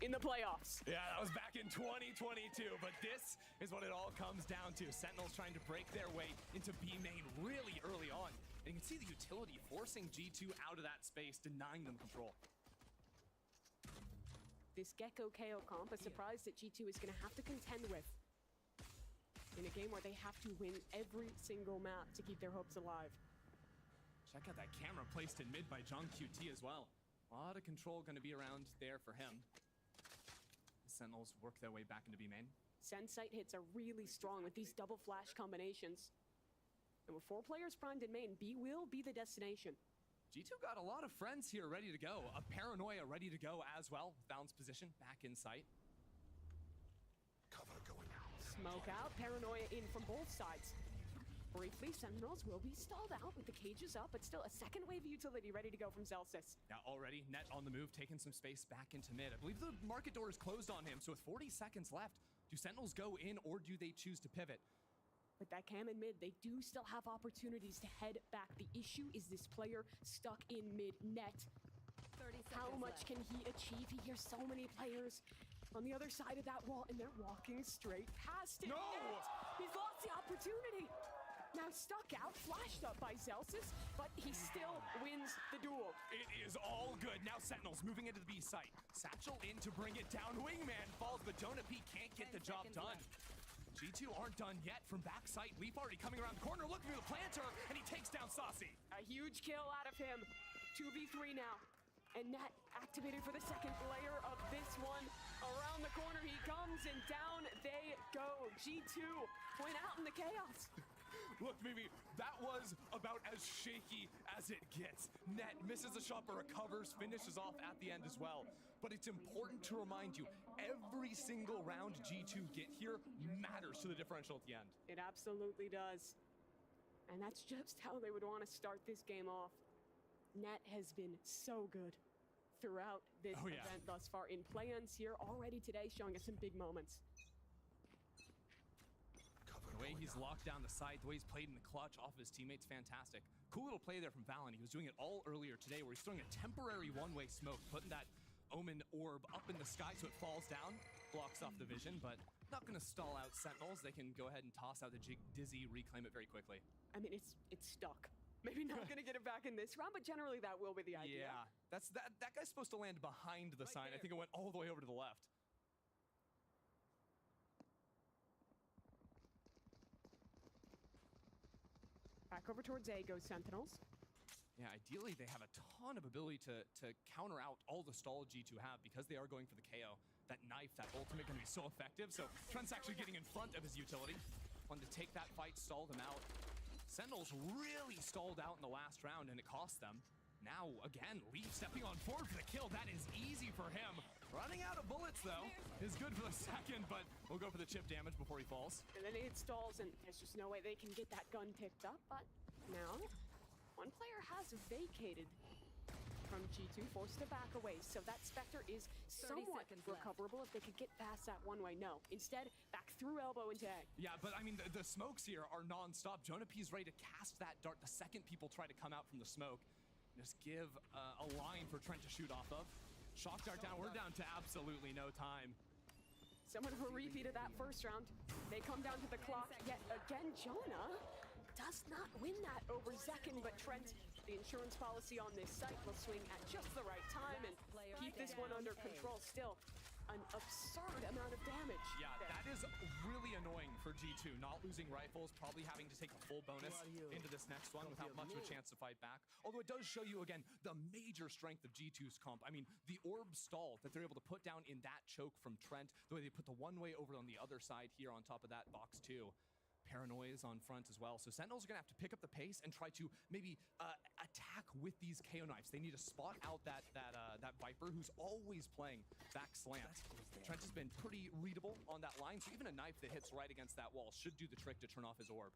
in the playoffs. Yeah, that was back in 2022, but this is what it all comes down to. Sentinels trying to break their way into B main really early on. And you can see the utility forcing G2 out of that space, denying them control. This Gecko KO comp, a surprise that G2 is going to have to contend with in a game where they have to win every single map to keep their hopes alive. Check out that camera placed in mid by John QT as well. A lot of control going to be around there for him. The Sentinels work their way back into B main. SEN site hits are really strong with these double flash combinations. And with 4 players primed in main, B will be the destination. G2 got a lot of friends here ready to go. A Paranoia ready to go as well. Balanced position, back in sight. Cover going out. Smoke out, Paranoia in from both sides. Briefly, Sentinels will be stalled out with the cages up, but still a second wave of utility ready to go from Celsius. Now already, Net on the move, taking some space back into mid. I believe the market door is closed on him, so with 40 seconds left, do Sentinels go in or do they choose to pivot? With that cam in mid, they do still have opportunities to head back. The issue is this player stuck in mid. Net. 30 seconds How much left. can he achieve? He hears so many players on the other side of that wall, and they're walking straight past him. No! Net! He's lost the opportunity. Now stuck out, flashed up by Celsius, but he still wins the duel. It is all good. Now Sentinels moving into the B site. Satchel in to bring it down. Wingman falls, but Jonah P can't get the job done. G2 aren't done yet from backside. Leaf already coming around the corner, looking for the planter, and he takes down Saucy. A huge kill out of him. 2v3 now. And Net activated for the second layer of this one. Around the corner he comes, and down they go. G2 went out in the chaos. Look, Mimi, that was about as shaky as it gets. Net misses a shot but recovers, finishes off at the end as well. But it's important to remind you, every single round G2 get here matters to the differential at the end. It absolutely does. And that's just how they would want to start this game off. Net has been so good throughout this event thus far. In play-ins here already today, showing us some big moments. The way he's locked down the side, the way he's played in the clutch off of his teammates, fantastic. Cool little play there from Valen. He was doing it all earlier today where he's throwing a temporary one-way smoke, putting that Omen orb up in the sky so it falls down, blocks off the vision, but not going to stall out Sentinels. They can go ahead and toss out the Dizzy, reclaim it very quickly. I mean, it's stuck. Maybe not going to get it back in this round, but generally that will be the idea. Yeah, that guy's supposed to land behind the sign. I think it went all the way over to the left. Back over towards A goes Sentinels. Yeah, ideally they have a ton of ability to counter out all the stall G2 have because they are going for the KO. That knife, that ultimate can be so effective. So Trent's actually getting in front of his utility. Wanted to take that fight, stall them out. Sentinels really stalled out in the last round and it cost them. Now, again, Leaf stepping on forward for the kill. That is easy for him. Running out of bullets, though, is good for the second, but we'll go for the chip damage before he falls. And then it stalls, and there's just no way they can get that gun picked up. But now, one player has vacated from G2, forced to back away. So that Spectre is somewhat recoverable if they could get past that one way. No, instead, back through elbow into A. Yeah, but I mean, the smokes here are non-stop. Jonah P's ready to cast that dart the second people try to come out from the smoke. Just give a line for Trent to shoot off of. Shock dart down, we're down to absolutely no time. Someone who repeated that first round. They come down to the clock yet again. Jonah does not win that over Zekin, but Trent, the insurance policy on this site, will swing at just the right time and keep this one under control. Still, an absurd amount of damage. Yeah, there. that is really annoying for G2. Not losing rifles, probably having to take a full bonus into this next one without much of a chance to fight back. Although it does show you, again, the major strength of G2's comp. I mean, the orb stall that they're able to put down in that choke from Trent, the way they put the one-way over on the other side here on top of that box too. Paranoia's on front as well. So Sentinels are gonna have to pick up the pace and try to maybe attack with these KO knives. They need to spot out that Viper who's always playing back slant. Trent has been pretty readable on that line, so even a knife that hits right against that wall should do the trick to turn off his orb.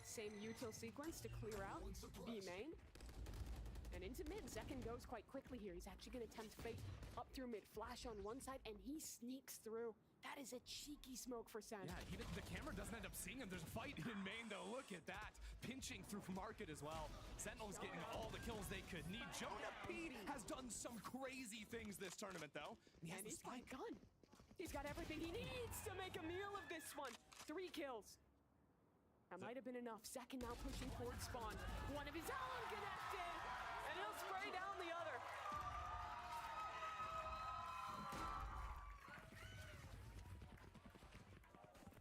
Same util sequence to clear out B main. And into mid, Zekin goes quite quickly here. He's actually going to attempt fate up through mid, flash on one side, and he sneaks through. That is a cheeky smoke for Sen. Yeah, even the camera doesn't end up seeing him. There's a fight in main, though. Look at that. Pinching through Market as well. Sentinels getting all the kills they could need. Jonah P has done done some crazy things this tournament, though. He has And the he's got a spike. gun. He's got everything he needs to make a meal of this one. 3 kills. That might have been enough. Second now pushing towards spawn. One of his own connected, and he'll spray down the other.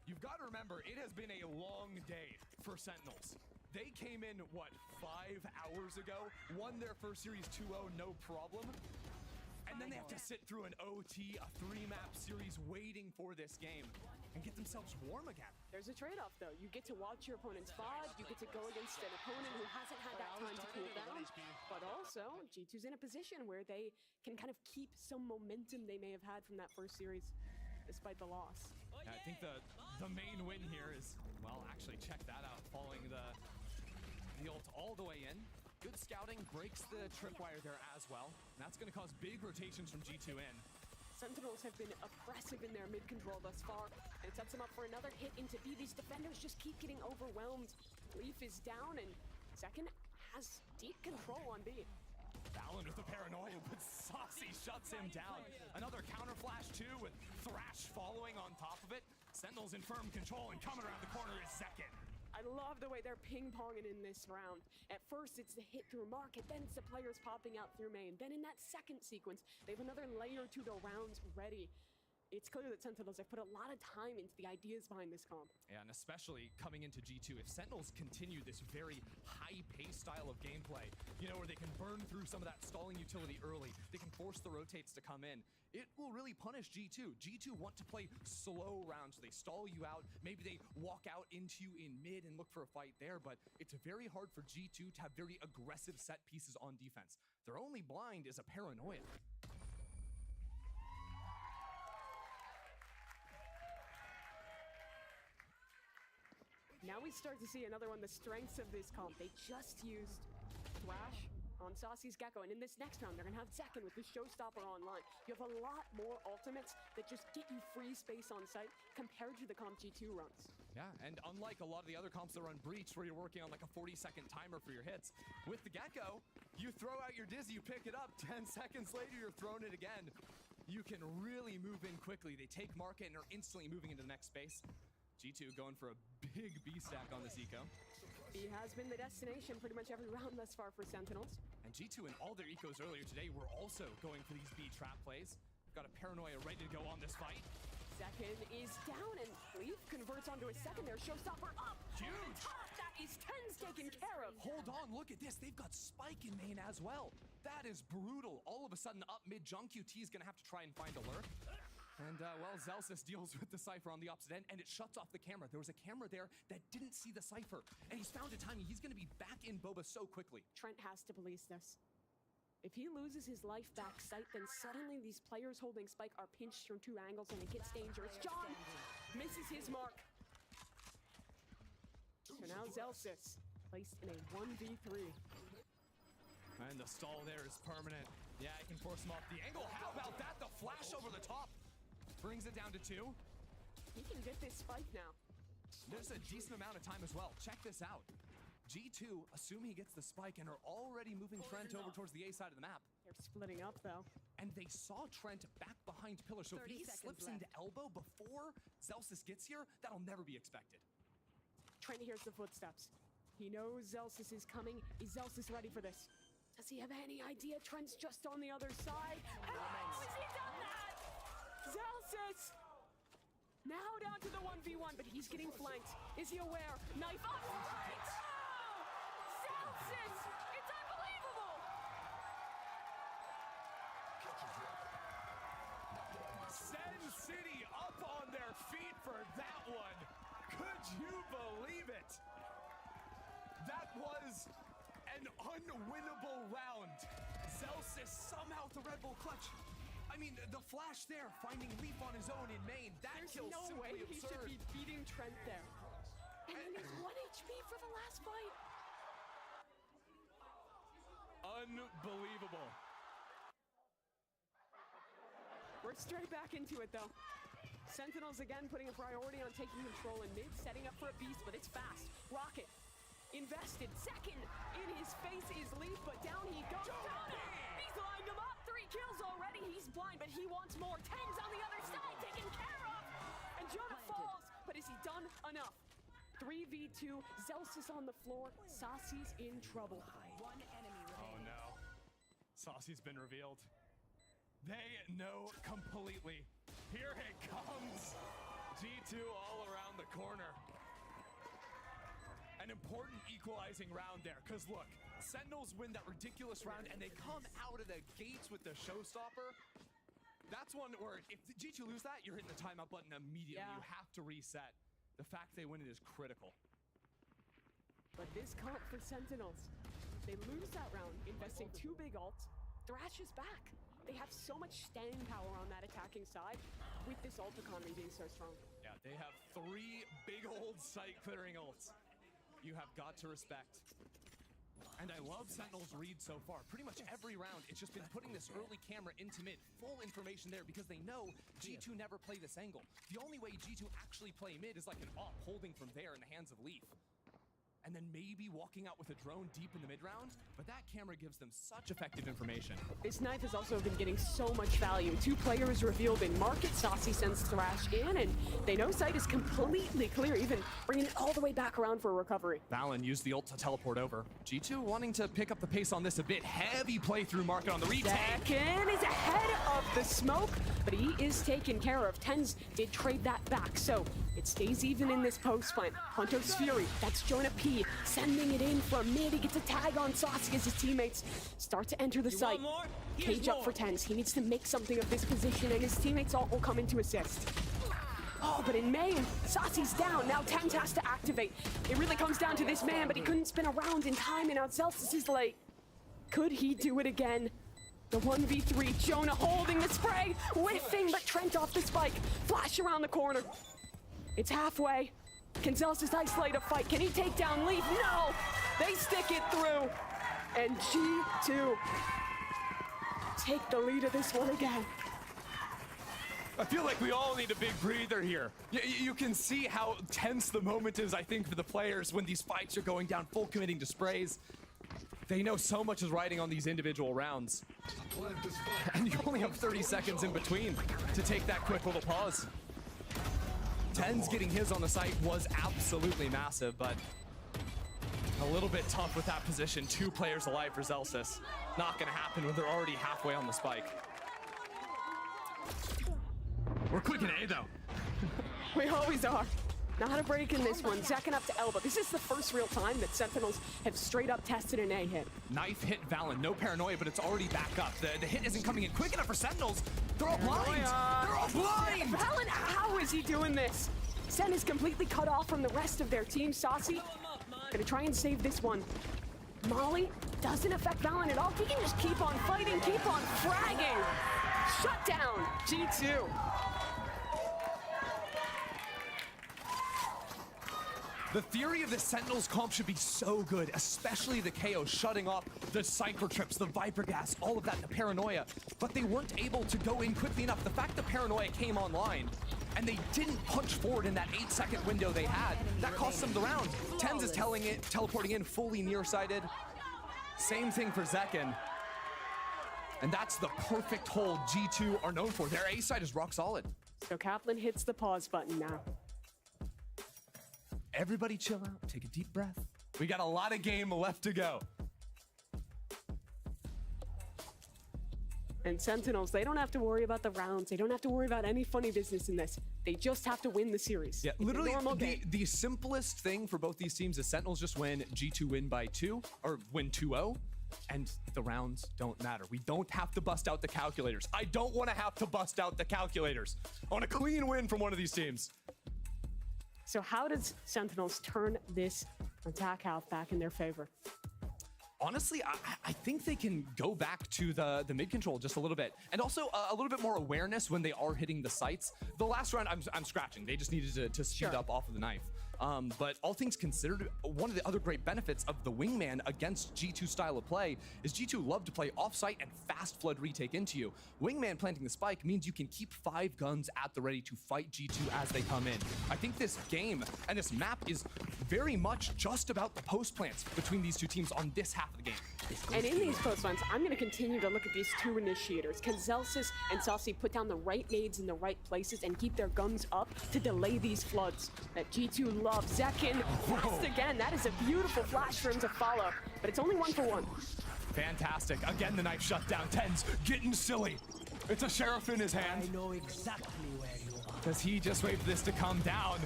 You've got to remember, it has been a long day for Sentinels. They came in, what, 5 hours ago? Won their first series 2-0, no problem. And then they have to sit through an OT, a 3-map series, waiting for this game and get themselves warm again. There's a trade-off, though. You get to watch your opponent's VOD, you get to go against an opponent who hasn't had that time to cool down, but also G2's in a position where they can kind of keep some momentum they may have had from that first series, despite the loss. Yeah, I think the main win here is, well, actually check that out, following the ult all the way in. Good scouting, breaks the tripwire there as well. And that's going to cause big rotations from G2 in. Sentinels have been oppressive in their mid-control thus far, and it sets them up for another hit into B. These defenders just keep getting overwhelmed. Leaf is down, and Second has deep control on B. Valen with the paranoia, but Saucy shuts him down. Another counter flash too, with Thrash following on top of it. Sentinels in firm control, and coming around the corner is Zekin. I love the way they're ping-ponging in this round. At first, it's the hit through market, then it's the players popping out through main. Then in that second sequence, they have another layer to the rounds ready. It's clear that Sentinels have put a lot of time into the ideas behind this comp. Yeah, and especially coming into G2, if Sentinels continue this very high-paced style of gameplay, you know, where they can burn through some of that stalling utility early, they can force the rotates to come in, it will really punish G2. G2 want to play slow rounds, so they stall you out, maybe they walk out into you in mid and look for a fight there, but it's very hard for G2 to have very aggressive set pieces on defense. Their only blind is a paranoia. Now we start to see another one of the strengths of this comp. They just used Thrash on Saucy's Gecko, and in this next round, they're gonna have Zekin with the Showstopper online. You have a lot more ultimates that just get you free space on site compared to the comp G2 runs. Yeah, and unlike a lot of the other comps that run Breach, where you're working on like a 40-second timer for your hits, with the Gecko, you throw out your Dizzy, you pick it up, 10 seconds later, you're throwing it again. You can really move in quickly. They take market and are instantly moving into the next space. G2 going for a big B stack on this eco. B has been the destination pretty much every round thus far for Sentinels. And G2 in all their ecos earlier today were also going for these B trap plays. Got a paranoia ready to go on this fight. Second is down, and Leaf converts onto a second there. Showstopper up! Huge! Top, that is 10's taken care of! Hold on, look at this. They've got Spike in main as well. That is brutal. All of a sudden, up mid, Junk QT is going to have to try and find a lurk. And, well, Zelsis deals with the Cypher on the opposite end, and it shuts off the camera. There was a camera there that didn't see the Cypher, and he's found a timing. He's going to be back in Boba so quickly. Trent has to police this. If he loses his life back sight, then suddenly these players holding Spike are pinched from 2 angles, and it gets dangerous. John misses his mark. So now Zelsis placed in a 1v3. And the stall there is permanent. Yeah, he can force him off the angle. How about that? The flash over the top brings it down to 2. He can get this spike now. There's a decent amount of time as well. Check this out. G2 assume he gets the spike and are already moving Trent over towards the A side of the map. They're splitting up, though. And they saw Trent back behind Pillar, so if he slips into elbow before Zelsis gets here, that'll never be expected. Trent hears the footsteps. He knows Zelsis is coming. Is Zelsis ready for this? Does he have any idea Trent's just on the other side? How has he done that? Zelsis! Now down to the 1v1, but he's getting flanked. Is he aware? Knife up! Right! Oh! Zelsis! It's unbelievable! Sen City up on their feet for that one. Could you believe it? That was an unwinnable round. Zelsis somehow with the Red Bull clutch. I mean, the flash there, finding Leaf on his own in main. That There's kill's no way simply he should absurd. be beating Trent there. And then he's 1 HP for the last fight. Unbelievable. We're straight back into it, though. Sentinels again putting a priority on taking control in mid, setting up for a beast, but it's fast. Rocket invested. Second in his face is Leaf, but down he goes. He's lined him up. Has he done enough? 3v2, Zeus is on the floor, Saucy's in trouble. One enemy Oh remaining. no. Saucy's been revealed. They know completely. Here it comes. G2 all around the corner. An important equalizing round there, because look, Sentinels win that ridiculous round and they come out of the gates with the showstopper. That's one where if the G2 lose that, you're hitting the timeout button immediately. Yeah. You have to reset. The fact they win it is critical. But this comp for Sentinels, they lose that round, investing 2 big ults. Thrash is back. They have so much staying power on that attacking side with this ult economy being so strong. Yeah, they have 3 big old site clearing ults. You have got to respect. And I love Sentinel's read so far. Pretty much every round, it's just been putting this early camera into mid. Full information there because they know G2 never play this angle. The only way G2 actually play mid is like an op holding from there in the hands of Leaf. And then maybe walking out with a drone deep in the mid round, but that camera gives them such effective information. This knife has also been getting so much value. 2 players revealed in market. Saucy sends Thrash in, and they know site is completely clear, even bringing it all the way back around for a recovery. Valen used the ult to teleport over. G2 wanting to pick up the pace on this a bit. Heavy playthrough market on the retake. Zekin is ahead of the smoke, but he is taken care of. Tens did trade that back, so it stays even in this post plant. Hunto's Fury, that's Jonah P, sending it in from mid. He gets a tag on Saucy as his teammates start to enter the site. Cage up for Tens. He needs to make something of this position, and his teammates all will come in to assist. Oh, but in main, Saucy's down. Now Tens has to activate. It really comes down to this man, but he couldn't spin around in time, and now Celsius is late. Could he do it again? The 1v3, Jonah holding the spray, whiffing, but Trent off the spike. Flash around the corner. It's halfway. Can Celsius isolate a fight? Can he take down Leaf? No! They stick it through. And G2 take the lead of this one again. I feel like we all need a big breather here. You can see how tense the moment is, I think, for the players when these fights are going down, full committing to sprays. They know so much is riding on these individual rounds. And you only have 30 seconds in between to take that quick little pause. Tens getting his on the site was absolutely massive, but a little bit tough with that position. 2 players alive for Zelsis. Not gonna happen when they're already halfway on the spike. We're quick in A though. We always are. Not a break in this one. Zekin up to elbow. This is the first real time that Sentinels have straight up tested an A hit. Knife hit Valen, no paranoia, but it's already back up. The hit isn't coming in quick enough for Sentinels. They're all blind! They're all blind! Valen, how is he doing this? Sen is completely cut off from the rest of their team. Saucy gonna try and save this one. Molly doesn't affect Valen at all. He can just keep on fighting, keep on fragging. Shut down, G2. The theory of the Sentinels comp should be so good, especially the KO shutting off the Cypher Trips, the Viper Gas, all of that, the Paranoia. But they weren't able to go in quickly enough. The fact the Paranoia came online and they didn't punch forward in that 8-second window they had, that cost them the round. Tens is teleporting in fully nearsighted. Same thing for Zekin. And that's the perfect hold G2 are known for. Their A side is rock solid. So Kaplan hits the pause button now. Everybody chill out, take a deep breath. We got a lot of game left to go. And Sentinels, they don't have to worry about the rounds. They don't have to worry about any funny business in this. They just have to win the series. Yeah, It's a literally normal game. the simplest thing for both these teams is Sentinels just win, G2 win by 2, or win 2-0, and the rounds don't matter. We don't have to bust out the calculators. I don't want to have to bust out the calculators. I want a clean win from one of these teams. So how does Sentinels turn this attack half back in their favor? Honestly, I think they can go back to the mid control just a little bit. And also a little bit more awareness when they are hitting the sights. The last round, I'm scratching. They just needed to speed up off of the knife. But all things considered, one of the other great benefits of the wingman against G2 style of play is G2 love to play offsite and fast flood retake into you. Wingman planting the spike means you can keep 5 guns at the ready to fight G2 as they come in. I think this game and this map is very much just about the post plants between these two teams on this half of the game. And in these post plants, I'm going to continue to look at these two initiators. Can Zelsis and Saucy put down the right nades in the right places and keep their guns up to delay these floods that G2 loves? Zekin, fast again. That is a beautiful flash for him to follow, but it's only 1 for 1. Fantastic. Again, the knife shut down. Tens getting silly. It's a sheriff in his hand. I know exactly where you are. Does he just wait for this to come down?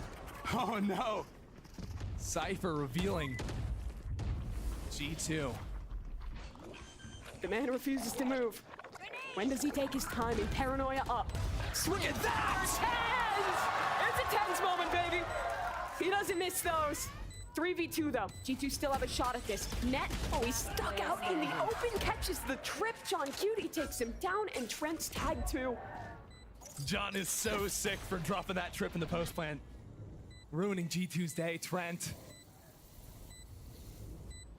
Oh no. Cypher revealing G2. The man refuses to move. When does he take his time and paranoia up? Look at that! Tens! It's a Tens moment, baby! He doesn't miss those. 3v2 though. G2 still have a shot at this. Net, oh, he's stuck out in the open, catches the trip. John Cutie takes him down, and Trent's tagged too. John is so sick for dropping that trip in the post plant. Ruining G2's day, Trent.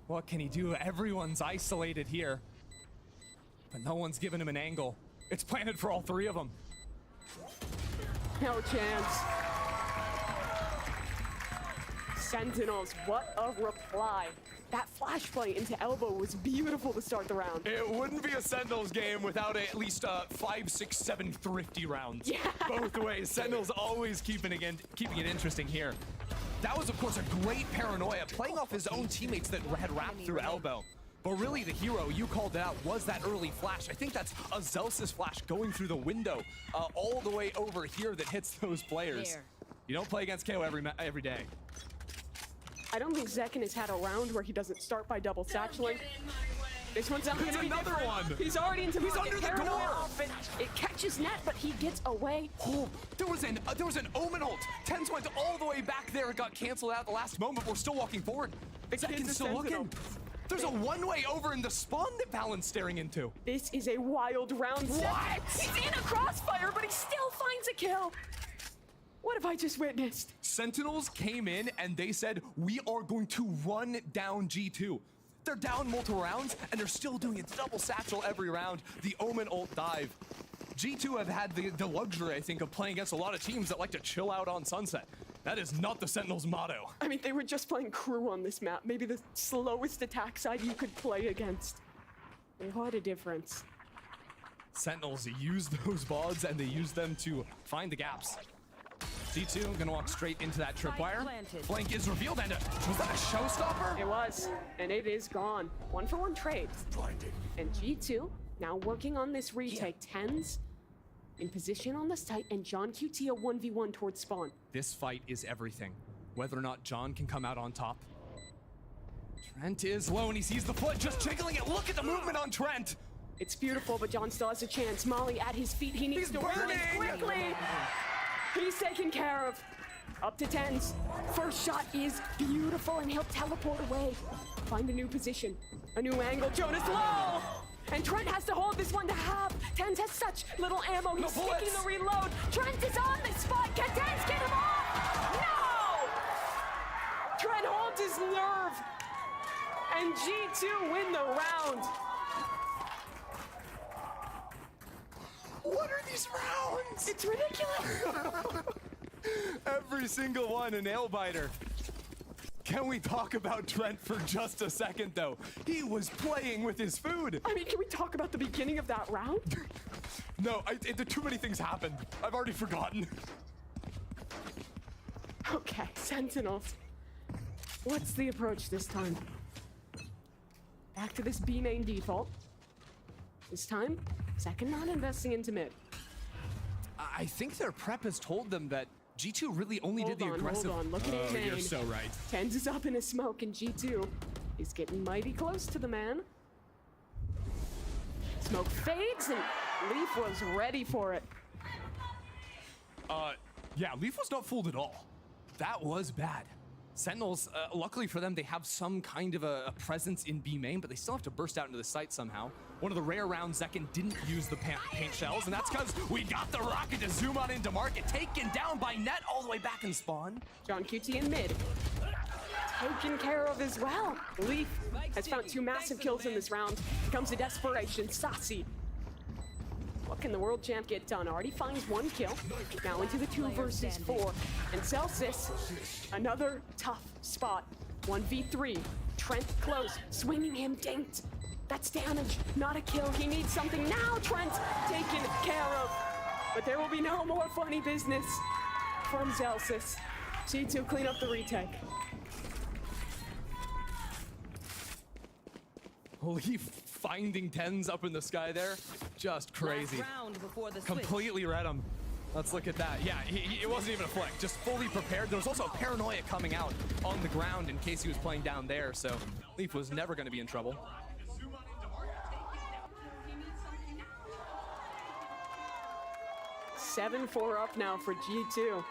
What can he do? Everyone's isolated here. But no one's giving him an angle. It's planted for all 3 of them. No chance. Sentinels, what a reply. That flash play into elbow was beautiful to start the round. It wouldn't be a Sentinels game without at least 5, 6, 7 thrifty rounds. Yeah. Both ways. Sentinels always keeping it interesting here. That was, of course, a great paranoia, playing off his own teammates that had wrapped through elbow. But really, the hero, you called it out, was that early flash. I think that's a Zelsis flash going through the window all the way over here that hits those players. You don't play against KO every day. I don't think Zekin has had a round where he doesn't start by double satcheling. This one's not gonna be another different. one. He's already into He's under the door. Off it. It catches Net, but he gets away. Oh, there was an Omen ult. Tens went all the way back there. It got canceled out at the last moment. We're still walking forward. Zekin's still looking. There's a one-way over in the spawn that Balin's staring into. This is a wild round. What? He's in a crossfire, but he still finds a kill. What have I just witnessed? Sentinels came in and they said, we are going to run down G2. They're down multiple rounds and they're still doing a double satchel every round. The Omen ult dive. G2 have had the luxury, I think, of playing against a lot of teams that like to chill out on Sunset. That is not the Sentinels' motto. I mean, they were just playing crew on this map. Maybe the slowest attack side you could play against. And what a difference. Sentinels use those bods and they use them to find the gaps. G2 gonna walk straight into that tripwire. Flank is revealed, and was that a showstopper? It was, and it is gone. 1-for-1 trade. And G2 now working on this retake. Tens in position on the site, and John QT a 1v1 towards spawn. This fight is everything. Whether or not John can come out on top. Trent is low, and he sees the foot just jiggling it. Look at the movement on Trent. It's beautiful, but John still has a chance. Molly at his feet. He needs to run quickly. He's taken care of. Up to Tens. First shot is beautiful, and he'll teleport away. Find a new position, a new angle. Jonas low! And Trent has to hold this one to half. Tens has such little ammo. He's sticking the reload. Trent is on the spot. Can Tens get him off? No! Trent holds his nerve. And G2 win the round. What are these rounds? It's ridiculous. Every single one a nail biter. Can we talk about Trent for just a second, though? He was playing with his food. I mean, can we talk about the beginning of that round? No, too many things happened. I've already forgotten. Okay, Sentinels. What's the approach this time? Back to this B main default. This time, second not investing into mid. I think their prep has told them that G2 really only did the aggressive. Hold on, look at A main. You're so right. Tens is up in a smoke, and G2 is getting mighty close to the man. Smoke fades, and Leaf was ready for it. Yeah, Leaf was not fooled at all. That was bad. Sentinels, luckily for them, they have some kind of a presence in B main, but they still have to burst out into the site somehow. One of the rare rounds Zekken didn't use the paint shells, and that's because we got the rocket to zoom on into market, taken down by Net all the way back in spawn. John QT in mid. Taken care of as well. Leaf has found 2 massive kills in this round. Comes a desperation. Sassy. What can the world champ get done? Already finds 1 kill. Now into the 2 versus 4. And Celsius, another tough spot. 1v3. Trent close. Swinging him dinked. That's damage, not a kill. He needs something now. Trent taken care of. But there will be no more funny business from Celsius. G2 clean up the retake. Leaf finding 10s up in the sky there. Just crazy. Completely read him. Let's look at that. Yeah, it wasn't even a flick. Just fully prepared. There was also a paranoia coming out on the ground in case he was playing down there. So Leaf was never going to be in trouble. 7-4 up now for G2.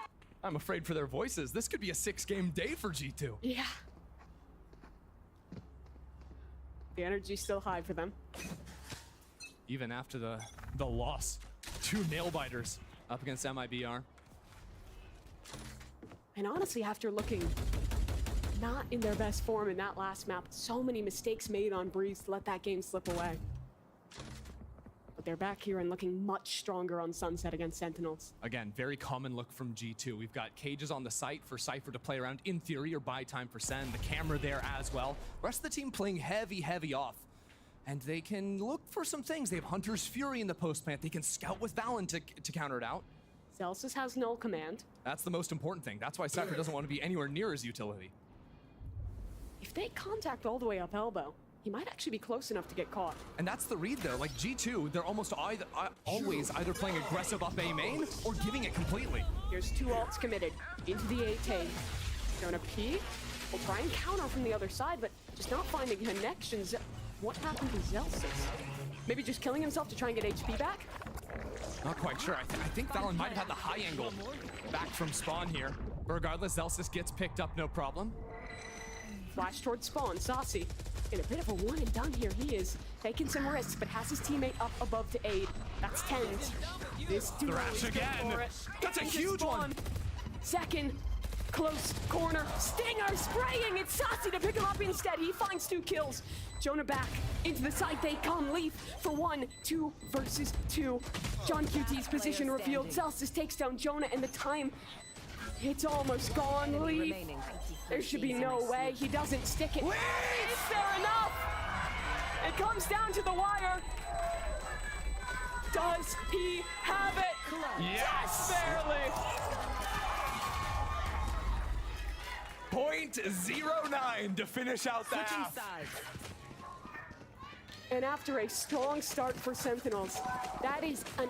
I'm afraid for their voices. This could be a 6-game day for G2. Yeah. The energy's still high for them. Even after the loss. 2 nail-biters up against MIBR. And honestly, after looking not in their best form in that last map, so many mistakes made on Breeze to let that game slip away. But they're back here and looking much stronger on Sunset against Sentinels. Again, very common look from G2. We've got cages on the site for Cypher to play around, in theory, or buy time for SEN. The camera there as well. Rest of the team playing heavy off. And they can look for some things. They have Hunter's Fury in the post plant. They can scout with Valen to counter it out. Celsius has null command. That's the most important thing. That's why Cypher doesn't want to be anywhere near his utility. If they contact all the way up elbow, he might actually be close enough to get caught. And that's the read though. Like G2, they're almost always either playing aggressive up A main or giving it completely. Here's 2 ults committed into the A-Tane. Gonna peek. We'll try and counter from the other side, but just not finding connections. What happened to Celsius? Maybe just killing himself to try and get HP back? Not quite sure. I think Valen might have had the high angle back from spawn here. But regardless, Celsius gets picked up, no problem. Flash towards spawn. Saucy in a bit of a one and done here. He is taking some risks, but has his teammate up above to aid. That's 10. This duo Thrash is good again. for it. That's a Into huge spawn. one. Second, close corner. Stinger spraying. It's Saucy to pick him up instead. He finds 2 kills. Jonah back into the side. They come. Leaf for 1, 2 versus 2. John QT's position revealed. Celsius takes down Jonah, and the time, it's almost gone. Leaf. There should be no way he doesn't stick it. Is there enough? It comes down to the wire. Does he have it? Yes! Barely. .09 to finish out the half. And after a strong start for Sentinels, that is an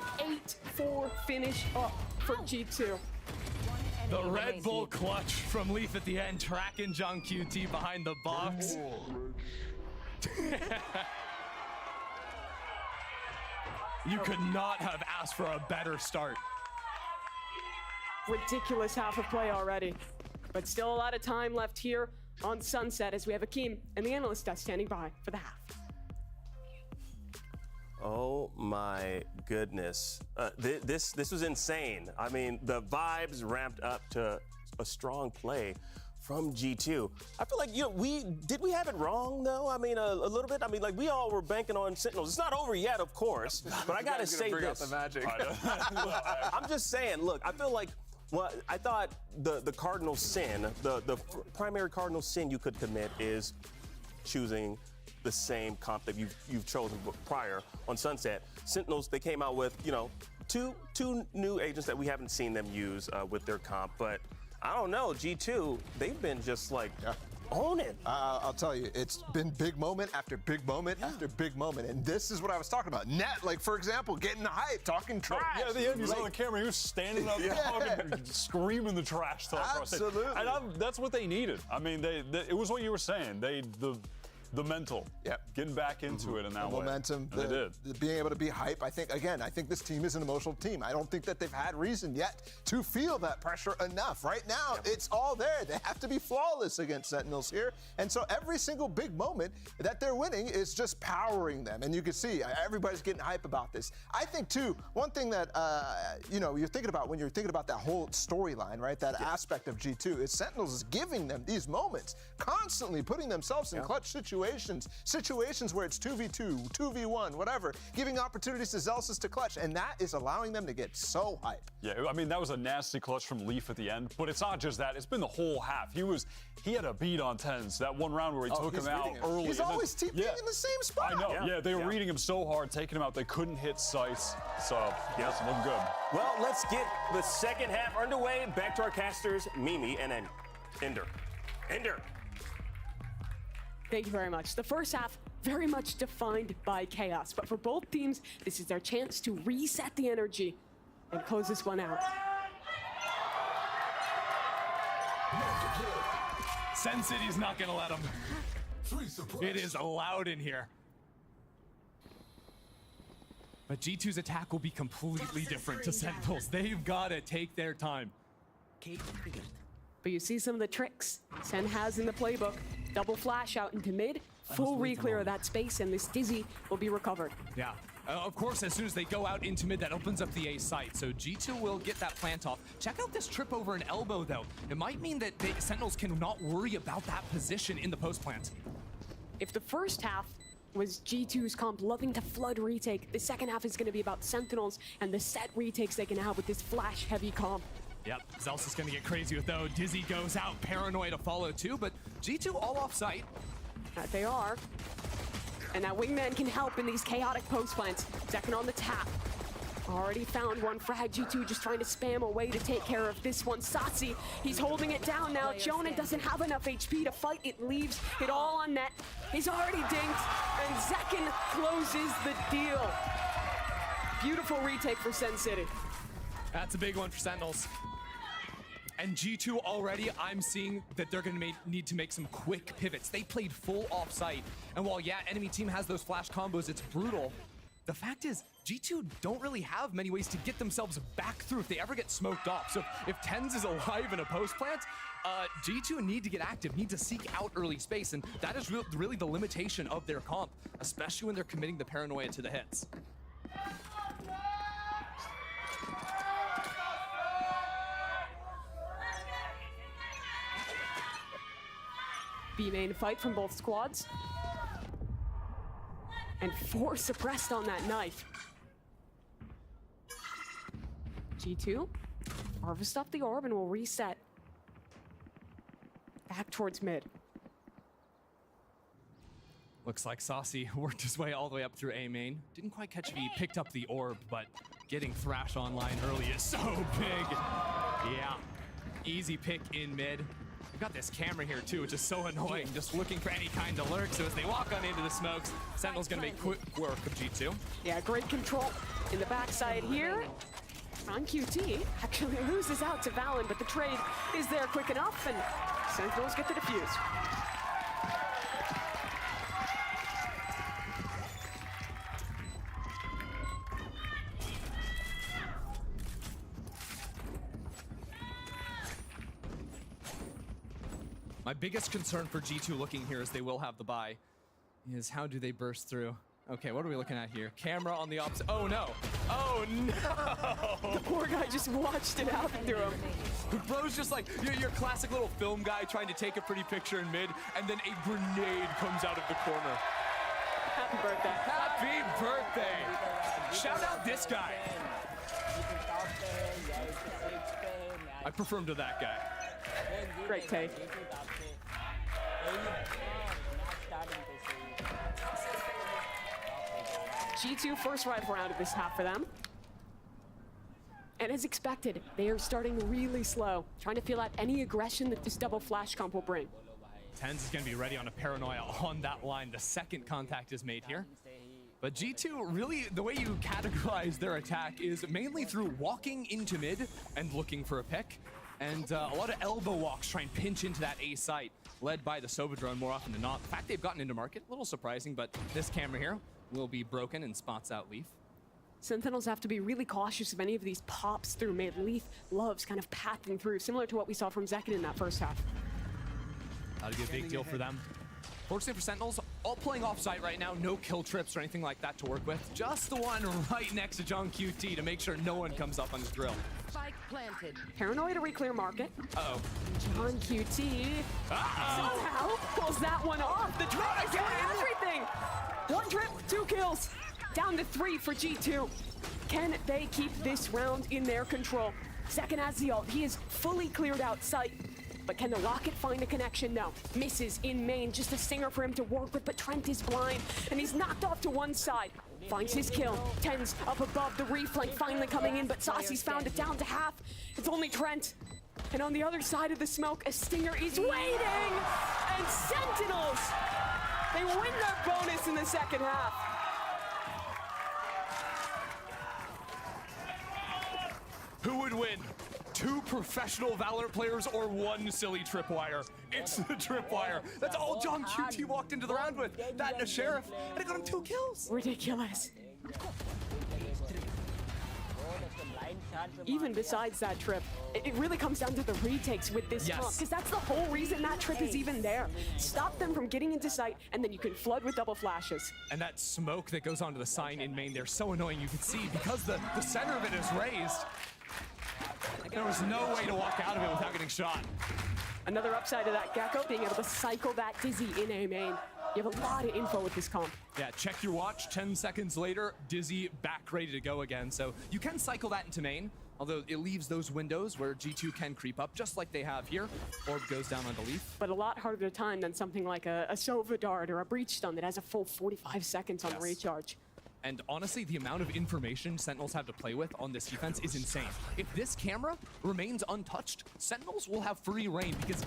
8-4 finish up for G2. The Red Bull clutch from Leaf at the end, tracking John QT behind the box. You could not have asked for a better start. Ridiculous half of play already. But still a lot of time left here on Sunset as we have Akeem and the analyst desk standing by for the half. Oh my goodness. This was insane. I mean, the vibes ramped up to a strong play from G2. I feel like, did we have it wrong though? I mean, a little bit. I mean, like we all were banking on Sentinels. It's not over yet, of course, but I gotta say bring this. out the magic. I'm just saying, look, I feel like, well, I thought the cardinal sin, the primary cardinal sin you could commit is choosing the same comp that you've chosen prior on Sunset. Sentinels, they came out with, two new agents that we haven't seen them use with their comp, but I don't know, G2, they've been just like own it. I'll tell you, it's been big moment after big moment after big moment, and this is what I was talking about. Net, like for example, getting the hype, talking trash. Yeah, at the end, you saw the camera, he was standing up, talking, screaming the trash talk. Absolutely. And that's what they needed. I mean, it was what you were saying. The the mental. Yep. Getting back into it in that The way. momentum, And they did. the being able to be hype. I think this team is an emotional team. I don't think that they've had reason yet to feel that pressure enough. Right now, it's all there. They have to be flawless against Sentinels here. And so every single big moment that they're winning is just powering them. And you can see everybody's getting hype about this. I think, too, one thing that, you're thinking about when you're thinking about that whole storyline, right, that aspect of G2, is Sentinels is giving them these moments, constantly putting themselves in clutch situations where it's 2v2, 2v1, whatever, giving opportunities to Zelsis to clutch, and that is allowing them to get so hype. Yeah, I mean, that was a nasty clutch from Leaf at the end, but it's not just that. It's been the whole half. He had a beat on TenZ that one round where he took him out early. He's always TPing in the same spot. I know, yeah, they were reading him so hard, taking him out, they couldn't hit sights, so it's looking good. Well, let's get the second half underway. Back to our casters, Mimi and then Ender. Thank you very much. The first half, very much defined by chaos, but for both teams, this is their chance to reset the energy and close this one out. Sen City's not gonna let them. It is loud in here. But G2's attack will be completely different to Sentinels. They've gotta take their time. But you see some of the tricks Sen has in the playbook. Double flash out into mid, full re-clear of that space, and this Dizzy will be recovered. Yeah. Of course, as soon as they go out into mid, that opens up the A site. So G2 will get that plant off. Check out this trip over an elbow, though. It might mean that the Sentinels cannot worry about that position in the post plant. If the first half was G2's comp loving to flood retake, the second half is going to be about Sentinels and the set retakes they can have with this flash-heavy comp. Yep, Zelsis is gonna get crazy with though. Dizzy goes out, Paranoia to follow too, but G2 all off site. That they are. And that Wingman can help in these chaotic post plants. Second on the tap. Already found one frag. G2 just trying to spam away to take care of this one. Satsi, he's holding it down now. Jonah doesn't have enough HP to fight. It leaves it all on net. He's already dinked, and Zekin closes the deal. Beautiful retake for Sen City. That's a big one for Sentinels. And G2 already, I'm seeing that they're gonna need to make some quick pivots. They played full off-site. And while, yeah, enemy team has those flash combos, it's brutal. The fact is, G2 don't really have many ways to get themselves back through if they ever get smoked off. So if TenZ is alive in a post plant, G2 need to get active, need to seek out early space. And that is really the limitation of their comp, especially when they're committing the Paranoia to the hits. B-main fight from both squads. And 4 suppressed on that knife. G2, harvest up the orb and we'll reset. Back towards mid. Looks like Saucy worked his way all the way up through A main. Didn't quite catch V, picked up the orb, but getting Thrash online early is so big. Yeah, easy pick in mid. We've got this camera here too, which is so annoying, just looking for any kind of lurk. So as they walk on into the smokes, Sentinel's gonna make quick work of G2. Yeah, great control in the backside here. On QT, actually loses out to Valen, but the trade is there quick enough, and Sentinels get the defuse. My biggest concern for G2 looking here, as they will have the buy, is how do they burst through? Okay, what are we looking at here? Camera on the opposite. Oh no! Oh no! The poor guy just watched it happen to him. Bro's just like your classic little film guy trying to take a pretty picture in mid, and then a grenade comes out of the corner. Happy birthday. Happy birthday! Shout out this guy. I prefer him to that guy. Great take. G2 first rifle round of this half for them. And as expected, they are starting really slow, trying to feel out any aggression that this double flash comp will bring. TenZ is going to be ready on a Paranoia on that line. The second contact is made here. But G2, really, the way you categorize their attack is mainly through walking into mid and looking for a pick. And a lot of elbow walks try and pinch into that A site, led by the Sova drone more often than not. The fact they've gotten into market, a little surprising, but this camera here will be broken and spots out Leaf. Sentinels have to be really cautious of any of these pops through mid. Leaf loves kind of pathing through, similar to what we saw from Zekin in that first half. That'll be a big deal for them. Fortunately for Sentinels, all playing off-site right now, no kill trips or anything like that to work with. Just the one right next to John QT to make sure no one comes up on his drill. Spike planted. Paranoia to reclear market. Uh-oh. John QT somehow pulls that one off. The drone again, everything. One trip, 2 kills. Down to 3 for G2. Can they keep this round in their control? Second has the ult. He is fully cleared out sight. But can the rocket find a connection? No. Misses in main. Just a stinger for him to work with, but Trent is blind, and he's knocked off to one side. Finds his kill. Tens up above the reflank, finally coming in, but Saucy's found it down to half. It's only Trent. And on the other side of the smoke, a stinger is waiting! And Sentinels, they win their bonus in the second half. Who would win? 2 professional Valorant players or 1 silly tripwire? It's the tripwire. That's all John QT walked into the round with. That and a sheriff, and it got him 2 kills. Ridiculous. Even besides that trip, it really comes down to the retakes with this comp, because that's the whole reason that trip is even there. Stop them from getting into sight, and then you can flood with double flashes. And that smoke that goes onto the sign in main, they're so annoying. You can see because the center of it is raised. There was no way to walk out of it without getting shot. Another upside of that Gecko, being able to cycle that Dizzy in A main. You have a lot of info with this comp. Yeah, check your watch. 10 seconds later, Dizzy back ready to go again. So you can cycle that into main, although it leaves those windows where G2 can creep up, just like they have here. Orb goes down onto Leaf. But a lot harder to time than something like a Sova Dart or a Breach Stun that has a full 45 seconds on the recharge. And honestly, the amount of information Sentinels have to play with on this defense is insane. If this camera remains untouched, Sentinels will have free reign because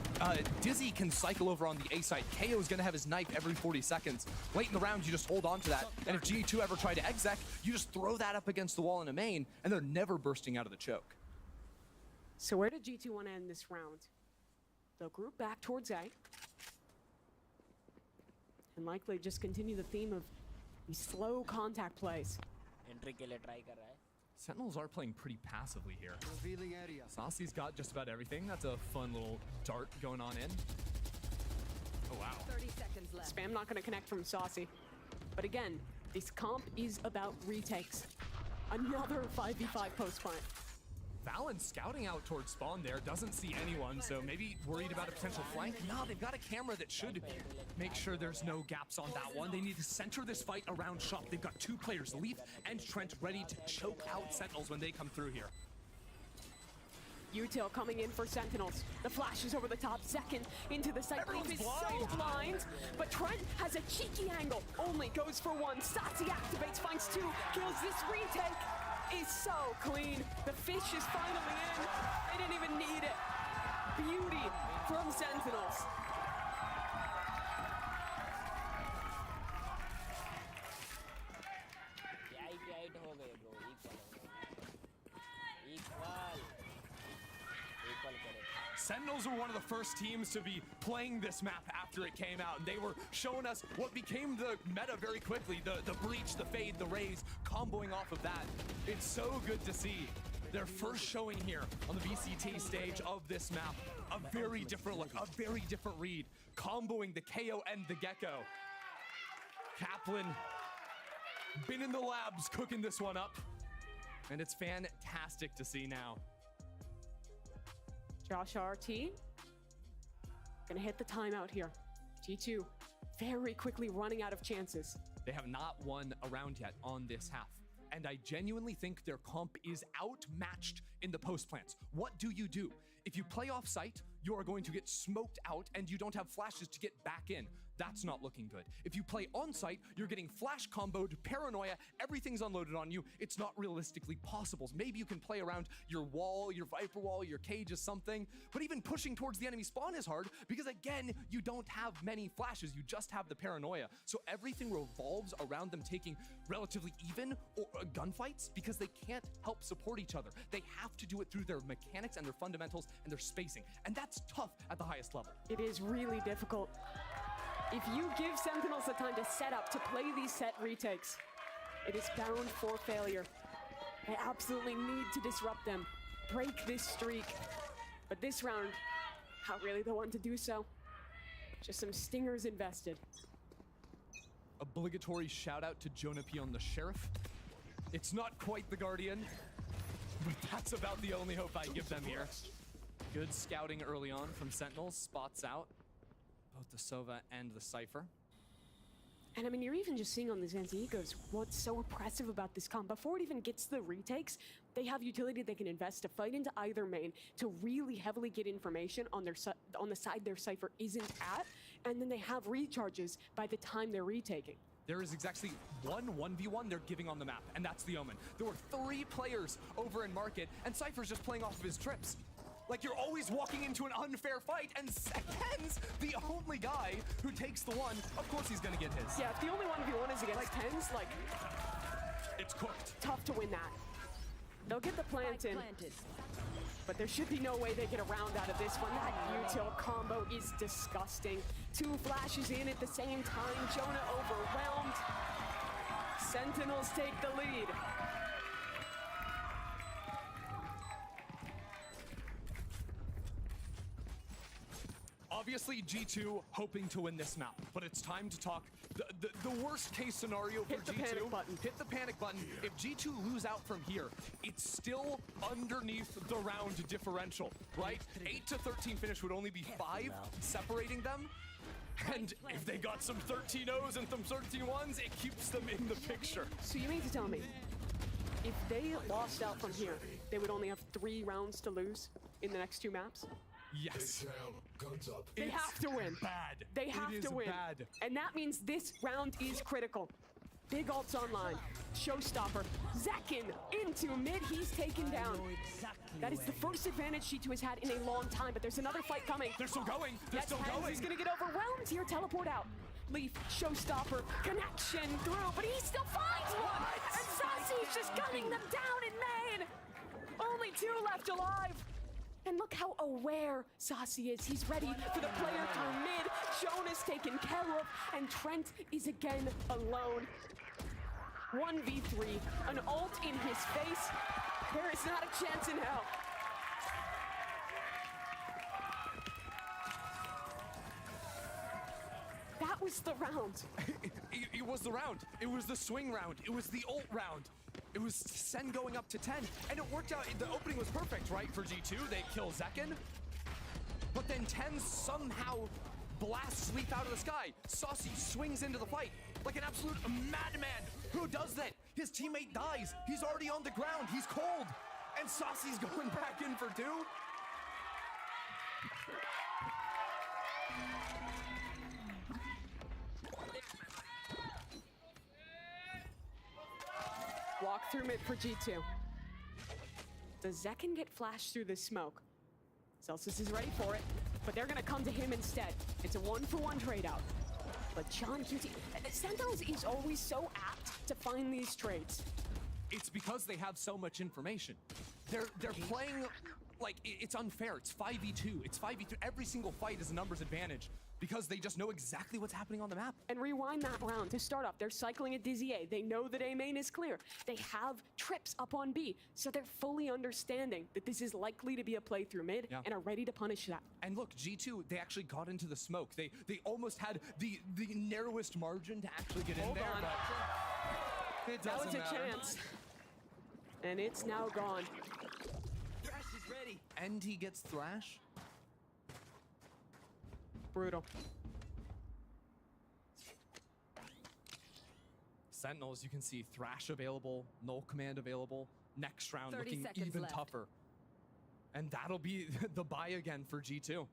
Dizzy can cycle over on the A side. KO is going to have his knife every 40 seconds. Late in the round, you just hold on to that. And if G2 ever try to exec, you just throw that up against the wall in a main, and they're never bursting out of the choke. So where did G2 want to end this round? They'll group back towards A. And likely just continue the theme of these slow contact plays. Sentinels are playing pretty passively here. Saucy's got just about everything. That's a fun little dart going on in. Oh, wow. 30 seconds left. Spam not going to connect from Saucy. But again, this comp is about retakes. Another 5v5 post plant. Valen scouting out towards spawn there, doesn't see anyone, so maybe worried about a potential flank. No, they've got a camera that should make sure there's no gaps on that one. They need to center this fight around shop. They've got 2 players, Leaf and Trent, ready to choke out Sentinels when they come through here. Util coming in for Sentinels. The flash is over the top, second into the site. Leaf is so blind, but Trent has a cheeky angle. Only goes for 1. Satsi activates, finds 2, kills this retake. Is so clean. The fish is finally in. They didn't even need it. Beauty from Sentinels. Sentinels were one of the first teams to be playing this map after it came out, and they were showing us what became the meta very quickly. The breach, the fade, the raise, comboing off of that. It's so good to see their first showing here on the VCT stage of this map. A very different look, a very different read, comboing the KO and the Gecko. Kaplan been in the labs cooking this one up, and it's fantastic to see now. Josh RT gonna hit the timeout here. G2 very quickly running out of chances. They have not won a round yet on this half. And I genuinely think their comp is outmatched in the post plants. What do? If you play off site, you are going to get smoked out and you don't have flashes to get back in. That's not looking good. If you play on site, you're getting flash comboed, paranoia, everything's unloaded on you. It's not realistically possible. Maybe you can play around your wall, your Viper wall, your cage is something, but even pushing towards the enemy spawn is hard because again, you don't have many flashes, you just have the paranoia. So everything revolves around them taking relatively even or gunfights because they can't help support each other. They have to do it through their mechanics and their fundamentals and their spacing. And that's tough at the highest level. It is really difficult. If you give Sentinels the time to set up, to play these set retakes, it is bound for failure. They absolutely need to disrupt them, break this streak. But this round, not really the one to do so. Just some stingers invested. Obligatory shout out to Jonah P on the Sheriff. It's not quite the Guardian, but that's about the only hope I give them here. Good scouting early on from Sentinels, spots out both the Sova and the Cypher. And I mean, you're even just seeing on these anti-egos what's so oppressive about this comp. Before it even gets the retakes, they have utility they can invest to fight into either main to really heavily get information on their on the side their Cypher isn't at, and then they have recharges by the time they're retaking. There is exactly one 1v1 they're giving on the map, and that's the Omen. There were 3 players over in Market, and Cypher's just playing off of his trips. Like, you're always walking into an unfair fight, and Ken's the only guy who takes the one. Of course he's gonna get his. Yeah, if the only 1v1 is against Tens, like, it's cooked. Tough to win that. They'll get the plant in, but there should be no way they get a round out of this one. That util combo is disgusting. 2 flashes in at the same time. Jonah overwhelmed. Sentinels take the lead. Obviously, G2 hoping to win this map, but it's time to talk the worst case scenario for Hit the G2. panic button. Hit the panic button. If G2 lose out from here, it's still underneath the round differential, right? 8 to 13 finish would only be 5 separating them. And if they got some 13-0s and some 13-1s, it keeps them in the picture. So you mean to tell me, if they lost out from here, they would only have 3 rounds to lose in the next 2 maps? Yes. They have to win. Bad. They have it to is win. Bad. And that means this round is critical. Big ults online. Showstopper. Zekin into mid. He's taken down. That is the first advantage G2 has had in a long time, but there's another fight coming. They're still going. They're still going. He's gonna get overwhelmed here. Teleport out. Leaf, Showstopper, connection through, but he still finds one! And Sassy's just gunning them down in main! Only 2 left alive! And look how aware Sassy is. He's ready for the player through mid. Jonah's taken care of, and Trent is again alone. 1v3, an ult in his face. There is not a chance in hell. That was the round. It was the round. It was the swing round. It was the ult round. It was SEN going up to 10, and it worked out. The opening was perfect, right, for G2. They kill Zekin, but then 10 somehow blasts Leaf out of the sky. Saucy swings into the fight like an absolute madman. Who does that? His teammate dies. He's already on the ground. He's cold, and Saucy's going back in for 2. Walk through mid for G2. Does Zekin get flashed through the smoke? Celsius is ready for it, but they're gonna come to him instead. It's a 1-for-1 trade out. But John QT, Sentinels is always so apt to find these trades. It's because they have so much information. They're playing like it's unfair. It's 5v2. It's 5v2. Every single fight is a numbers advantage because they just know exactly what's happening on the map. And rewind that round. To start off, they're cycling a Dizzy A. They know that A main is clear. They have trips up on B, so they're fully understanding that this is likely to be a play through mid and are ready to punish that. And look, G2, they actually got into the smoke. They almost had the narrowest margin to actually get in there. Hold on. But it That doesn't was a matter. chance. And it's now gone. Thrash is ready. And he gets Thrash. Brutal. Sentinels, you can see Thrash available, Null Command available. Next round 30 looking seconds even left. tougher. And that'll be the buy again for G2.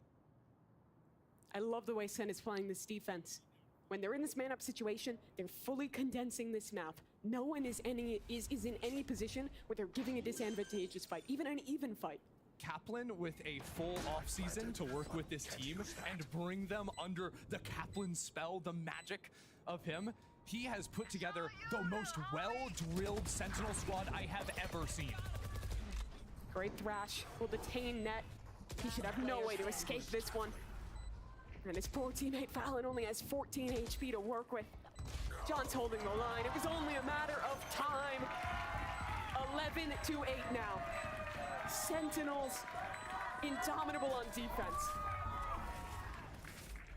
I love the way Sen is playing this defense. When they're in this man-up situation, they're fully condensing this map. No one is in any position where they're giving a disadvantageous fight, even an even fight. Kaplan with a full offseason to work with this team and bring them under the Kaplan spell, the magic of him. He has put together the most well-drilled Sentinel squad I have ever seen. Great Thrash will detain Net. He should have no way to escape this one. And his poor teammate Fallon only has 14 HP to work with. John's holding the line. It was only a matter of time. 11-8 now. Sentinels, indomitable on defense.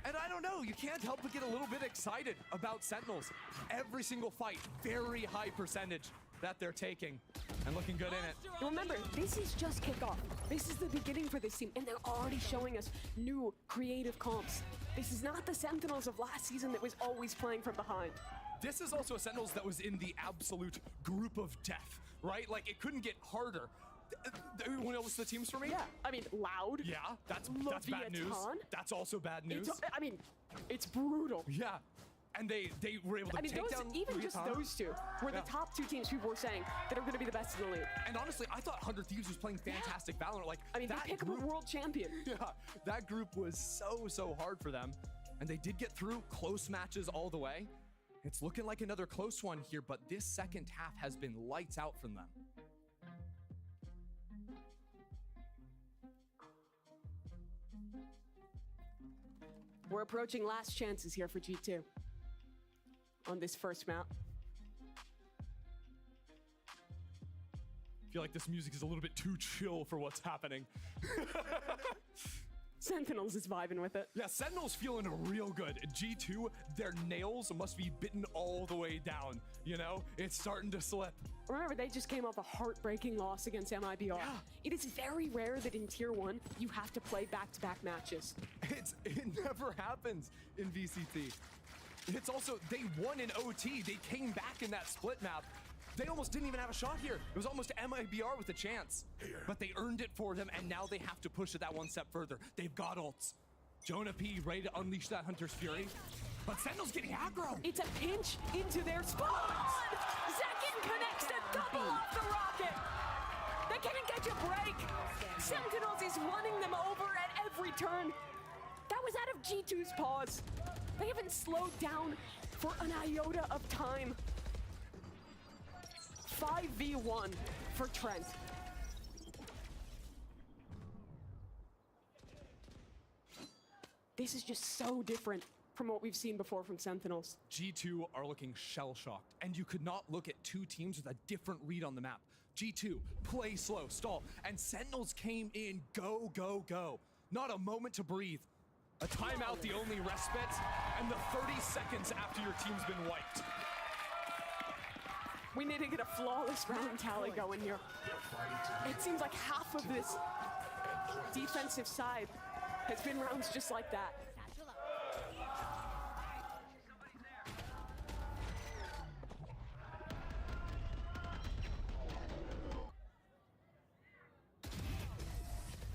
And I don't know, you can't help but get a little bit excited about Sentinels. Every single fight, very high percentage that they're taking and looking good in it. And remember, this is just kickoff. This is the beginning for this team, and they're already showing us new creative comps. This is not the Sentinels of last season that was always playing from behind. This is also a Sentinels that was in the absolute group of death, right? Like, it couldn't get harder. Anyone else the teams for me? Yeah, I mean, Loud. Yeah, that's bad news. That's also bad news. It's brutal. Yeah, and they were able to take down even just those two were the top two teams people were saying that are going to be the best in the league. And honestly, I thought 100 Thieves was playing fantastic Valorant. Like, they picked up a world champion. Yeah, that group was so hard for them, and they did get through close matches all the way. It's looking like another close one here, but this second half has been lights out from them. We're approaching last chances here for G2 on this first map. I feel like this music is a little bit too chill for what's happening. Sentinels is vibing with it. Yeah, Sentinels feeling real good. G2, their nails must be bitten all the way down. You know, it's starting to slip. Remember, they just came off a heartbreaking loss against MIBR. Yeah. It is very rare that in Tier 1, you have to play back-to-back matches. It never happens in VCT. It's also, they won in OT. They came back in that split map. They almost didn't even have a shot here. It was almost MIBR with a chance. But they earned it for them, and now they have to push it that one step further. They've got ults. Jonah P ready to unleash that Hunter's Fury. But Sentinel's getting aggro. It's a pinch into their spawn. Zekin connects the double off the rocket. They can't catch a break. Sentinels is running them over at every turn. That was out of G2's paws. They haven't slowed down for an iota of time. 5v1 for Trent. This is just so different from what we've seen before from Sentinels. G2 are looking shell-shocked, and you could not look at two teams with a different read on the map. G2, play slow, stall, and Sentinels came in, go, go, go. Not a moment to breathe. A timeout, the only respite, and the 30 seconds after your team's been wiped. We need to get a flawless round tally going here. It seems like half of this defensive side has been rounds just like that.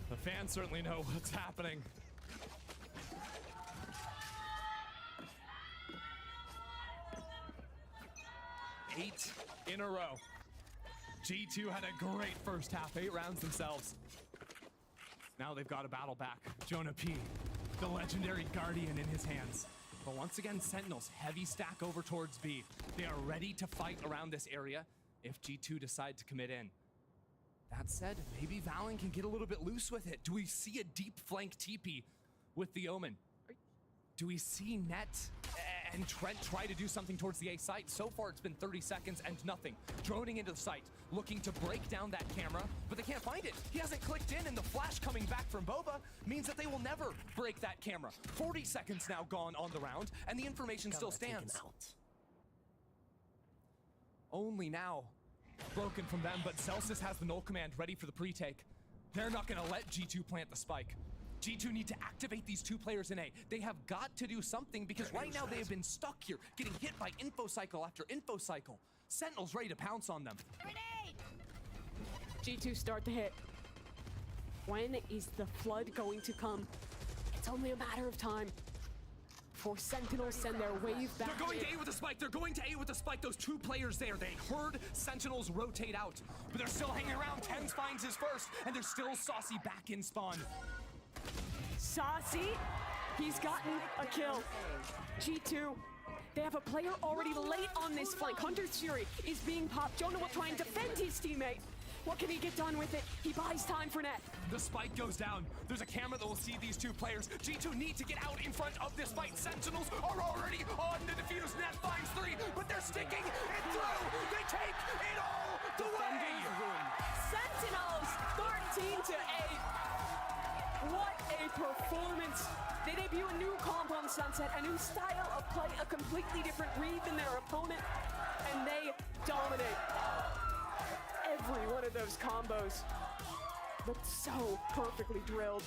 The fans certainly know what's happening. Eight in a row. G2 had a great first half, 8 rounds themselves. Now they've got a battle back. Jonah P, the legendary Guardian in his hands. But once again, Sentinels, heavy stack over towards B. They are ready to fight around this area if G2 decide to commit in. That said, maybe Valen can get a little bit loose with it. Do we see a deep flank TP with the Omen? Do we see Net and Trent try to do something towards the A site? So far, it's been 30 seconds and nothing. Droning into the site, looking to break down that camera, but they can't find it. He hasn't clicked in, and the flash coming back from Boba means that they will never break that camera. 40 seconds now gone on the round, and the information still stands. Only now broken from them, but Celsius has the null command ready for the pre-take. They're not gonna let G2 plant the spike. G2 need to activate these two players in A. They have got to do something because right now they have been stuck here, getting hit by info cycle after info cycle. Sentinel's ready to pounce on them. Grenade! G2 start to hit. When is the flood going to come? It's only a matter of time. before Sentinels send their wave back. They're going in. to A with the spike. They're going to A with the spike. Those two players there. They heard Sentinels rotate out, but they're still hanging around. Tens finds his first, and there's still Saucy back in spawn. Saucy, he's gotten a kill. G2, they have a player already late on this flank. Hunter's Fury is being popped. Jonah will try and defend his teammate. What can he get done with it? He buys time for net. The spike goes down. There's a camera that will see these two players. G2 need to get out in front of this fight. Sentinels are already on the defuse. Net finds 3, but they're sticking it through. They take it all the way. Sentinels 13-8. What a performance. They debut a new comp on Sunset, a new style of play, a completely different read than their opponent, and they dominate. Every one of those combos looked so perfectly drilled.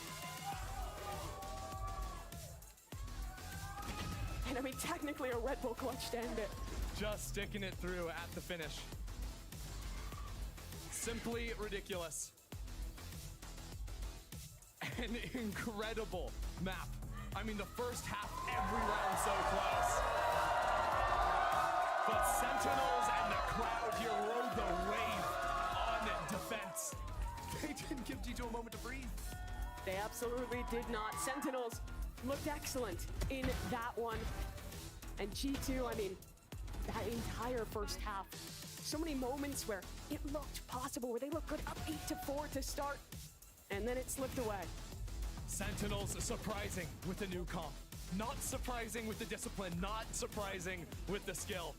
And I mean, technically a Red Bull clutch to end it. Just sticking it through at the finish. Simply ridiculous. An incredible map. I mean, the first half, every round so close. But Sentinels and the crowd here rode the wave on defense. They didn't give G2 a moment to breathe. They absolutely did not. Sentinels looked excellent in that one. And G2, I mean, that entire first half, so many moments where it looked possible, where they looked good up 8-4 to start, and then it slipped away. Sentinels surprising with the new comp. Not surprising with the discipline, not surprising with the skill.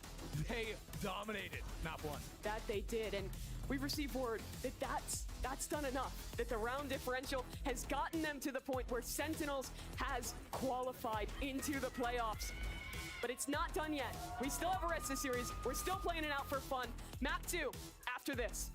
They dominated map 1. That they did, and we've received word that that's done enough, that the round differential has gotten them to the point where Sentinels has qualified into the playoffs. But it's not done yet. We still have a rest of the series. We're still playing it out for fun. Map 2 after this.